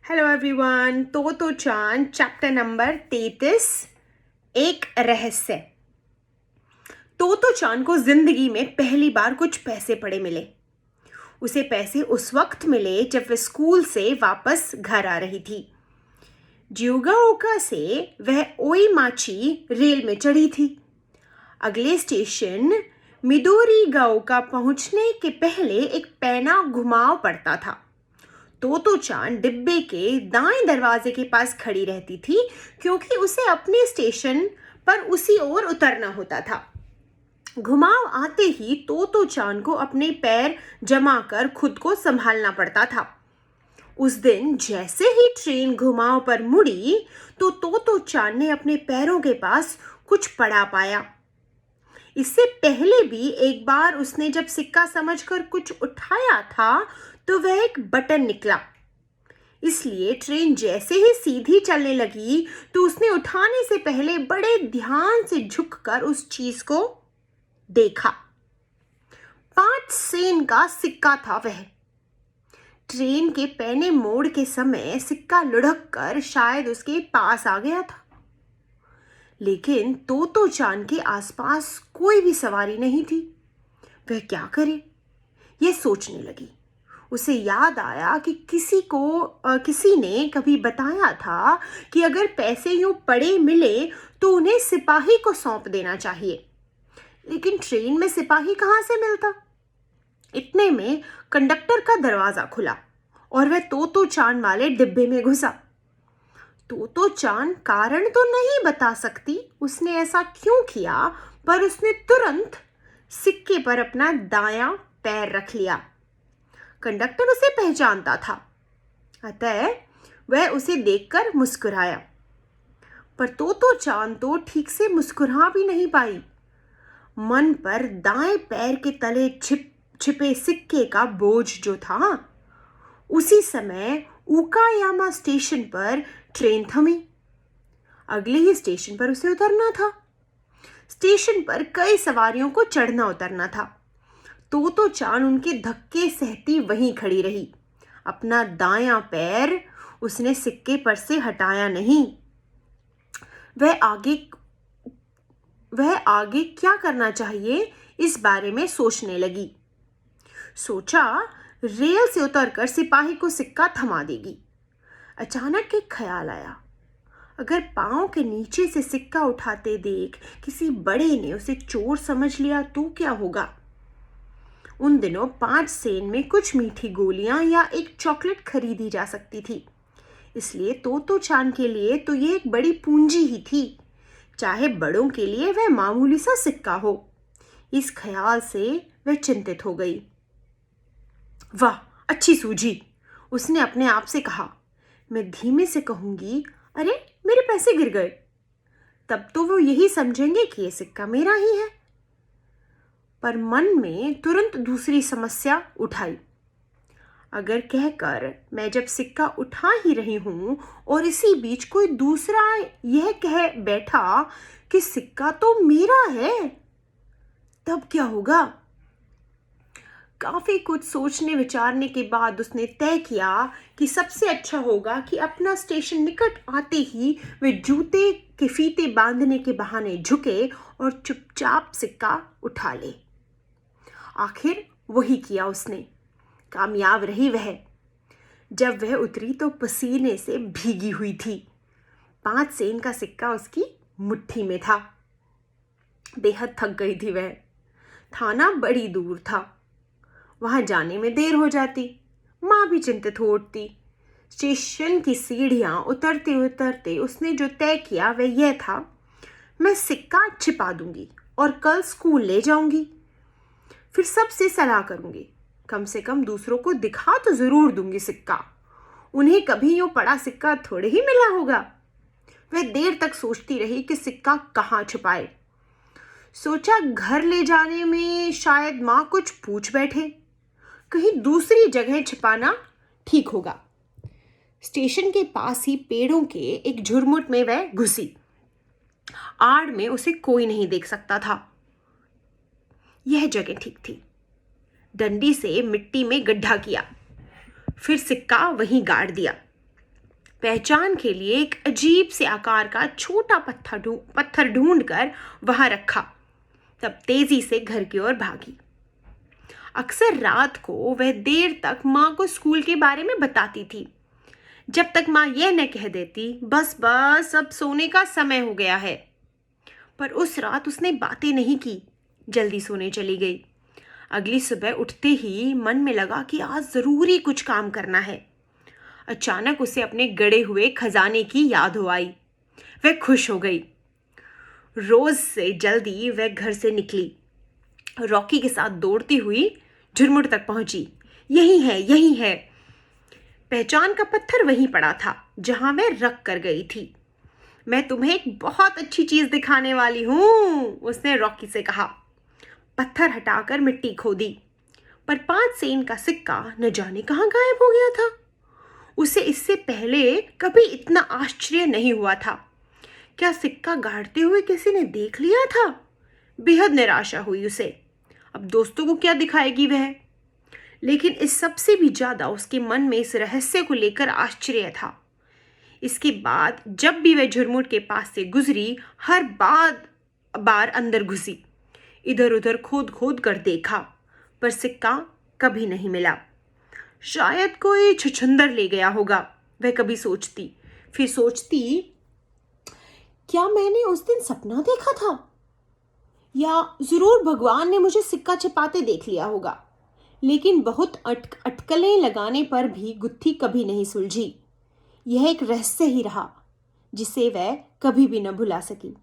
Hello everyone. तो चांद chapter number 33 एक रहस्य। तो चांद को जिंदगी में पहली बार कुछ पैसे पड़े मिले। उसे पैसे उस वक्त मिले जब वह स्कूल से वापस घर आ रही थी। जियोगाओका से वह ओईमाची रेल में चढ़ी थी। अगले स्टेशन मिदोरीगाओका पहुंचने के पहले एक पैना घुमाव पड़ता था। तो चांद डिब्बे के दाएं दरवाजे के पास खड़ी रहती थी क्योंकि उसे अपने स्टेशन पर उसी ओर उतरना होता था। घुमाव आते ही तो चांद को अपने पैर जमा कर खुद को संभालना पड़ता था। उस दिन जैसे ही ट्रेन घुमाव पर मुड़ी तो चांद ने अपने पैरों के पास कुछ पड़ा पाया। इससे पहले भी एक बार उसने जब सिक्का समझकर कुछ उठाया था तो वह एक बटन निकला। इसलिए ट्रेन जैसे ही सीधी चलने लगी तो उसने उठाने से पहले बड़े ध्यान से झुककर उस चीज को देखा। 5 सेन का सिक्का था वह। ट्रेन के पैने मोड़ के समय सिक्का लुढ़क कर शायद उसके पास आ गया था। लेकिन तो चांद के आसपास कोई भी सवारी नहीं थी। वह क्या करे, यह सोचने लगी। उसे याद आया कि किसी ने कभी बताया था कि अगर पैसे यूं पड़े मिले तो उन्हें सिपाही को सौंप देना चाहिए। लेकिन ट्रेन में सिपाही कहाँ से मिलता? इतने में कंडक्टर का दरवाजा खुला और वह तो चांद वाले डिब्बे में घुसा। तो चांद कारण तो नहीं बता सकती उसने ऐसा क्यों किया, पर उसने तुरंत सिक्के पर अपना दायां पैर रख लिया। कंडक्टर उसे पहचानता था, अतः वह उसे देखकर मुस्कुराया। पर तो चांद तो ठीक से मुस्कुरा भी नहीं पाई। मन पर दाएं पैर के तले छिपे सिक्के का बोझ जो था। उसी समय उकायामा स्टेशन पर ट्रेन थमी। अगले ही स्टेशन पर उसे उतरना था। स्टेशन पर कई सवारियों को चढ़ना उतरना था। तो चांद उनके धक्के सहती वहीं खड़ी रही। अपना दायां पैर उसने सिक्के पर से हटाया नहीं। वह आगे क्या करना चाहिए इस बारे में सोचने लगी। सोचा रेल से उतरकर सिपाही को सिक्का थमा देगी। अचानक एक ख्याल आया, अगर पांव के नीचे से सिक्का उठाते देख किसी बड़े ने उसे चोर समझ लिया तो क्या होगा? उन दिनों 5 सेन में कुछ मीठी गोलियां या एक चॉकलेट खरीदी जा सकती थी। इसलिए तो चांद के लिए तो ये एक बड़ी पूंजी ही थी, चाहे बड़ों के लिए वह मामूली सा सिक्का हो। इस ख्याल से वह चिंतित हो गई। वाह, अच्छी सूझी, उसने अपने आप से कहा। मैं धीमे से कहूंगी, अरे मेरे पैसे गिर गए। तब तो वो यही समझेंगे कि ये सिक्का मेरा ही है। पर मन में तुरंत दूसरी समस्या उठाई। अगर कहकर मैं जब सिक्का उठा ही रही हूं और इसी बीच कोई दूसरा यह कह बैठा कि सिक्का तो मेरा है, तब क्या होगा? काफी कुछ सोचने विचारने के बाद उसने तय किया कि सबसे अच्छा होगा कि अपना स्टेशन निकट आते ही वे जूते के फीते बांधने के बहाने झुके और चुपचाप सिक्का उठा ले। आखिर वही किया उसने। कामयाब रही वह। जब वह उतरी तो पसीने से भीगी हुई थी। 5 सेन का सिक्का उसकी मुट्ठी में था। बेहद थक गई थी वह। थाना बड़ी दूर था, वहां जाने में देर हो जाती। माँ भी चिंतित हो उठती। स्टेशन की सीढ़ियां उतरते उतरते उसने जो तय किया वह यह था, मैं सिक्का छिपा दूंगी और कल स्कूल ले जाऊंगी। फिर सबसे सलाह करूंगी, कम से कम दूसरों को दिखा तो जरूर दूंगी सिक्का। उन्हें कभी यूं पड़ा सिक्का थोड़े ही मिला होगा। वह देर तक सोचती रही कि सिक्का कहाँ छुपाए। सोचा घर ले जाने में शायद माँ कुछ पूछ बैठे, कहीं दूसरी जगह छिपाना ठीक होगा। स्टेशन के पास ही पेड़ों के एक झुरमुट में वह घुसी। आड़ में उसे कोई नहीं देख सकता था। यह जगह ठीक थी। डंडी से मिट्टी में गड्ढा किया, फिर सिक्का वहीं गाड़ दिया। पहचान के लिए एक अजीब से आकार का छोटा पत्थर ढूंढकर वहां रखा। तब तेजी से घर की ओर भागी। अक्सर रात को वह देर तक माँ को स्कूल के बारे में बताती थी, जब तक माँ यह न कह देती, बस बस अब सोने का समय हो गया है। पर उस रात उसने बातें नहीं की, जल्दी सोने चली गई। अगली सुबह उठते ही मन में लगा कि आज जरूरी कुछ काम करना है। अचानक उसे अपने गड़े हुए खजाने की याद हो आई। वह खुश हो गई। रोज से जल्दी वह घर से निकली। रॉकी के साथ दौड़ती हुई झुरमुट तक पहुंची। यही है, यही है। पहचान का पत्थर वहीं पड़ा था जहां वह रख कर गई थी। मैं तुम्हें एक बहुत अच्छी चीज दिखाने वाली हूं, उसने रॉकी से कहा। पत्थर हटाकर मिट्टी खोदी, पर 5 सेंट का सिक्का न जाने कहां गायब हो गया था। उसे इससे पहले कभी इतना आश्चर्य नहीं हुआ था। क्या सिक्का गाड़ते हुए किसी ने देख लिया था? बेहद निराशा हुई उसे। अब दोस्तों को क्या दिखाएगी वह? लेकिन इस सबसे भी ज्यादा उसके मन में इस रहस्य को लेकर आश्चर्य था। इसके बाद जब भी वह झुरमुट के पास से गुजरी, हर बार अंदर घुसी, इधर उधर खोद खोद कर देखा, पर सिक्का कभी नहीं मिला। शायद कोई छुछुंदर ले गया होगा, वह कभी सोचती। फिर सोचती, क्या मैंने उस दिन सपना देखा था? या जरूर भगवान ने मुझे सिक्का छिपाते देख लिया होगा। लेकिन बहुत अटकलें लगाने पर भी गुत्थी कभी नहीं सुलझी। यह एक रहस्य ही रहा जिसे वह कभी भी न भुला सकी।